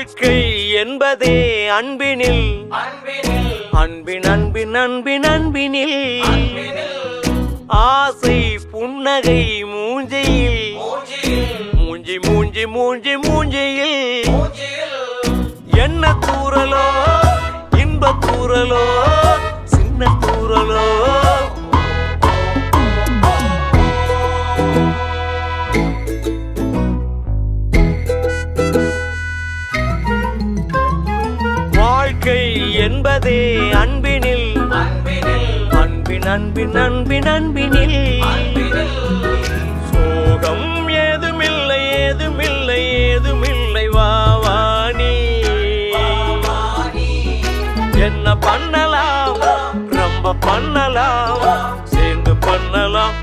வாழ்க்கை என்பதே அன்பினில் அன்பின் அன்பின் அன்பின் அன்பினில் ஆசை புன்னகை மூஞ்சையில் மூஞ்சி மூஞ்சி மூஞ்சி மூஞ்சியில் என்ன தூரலோ இன்ப தூரலோ சின்ன தூரலோ வாழ்க்கை என்பதே அன்பினில் அன்பின் அன்பின் அன்பின் அன்பினில் சோகம் ஏதுமில்லை ஏதுமில்லை ஏதுமில்லை வாவானி என்ன பண்ணலாம் ரொம்ப பண்ணலாம் சேர்ந்து பண்ணலாம்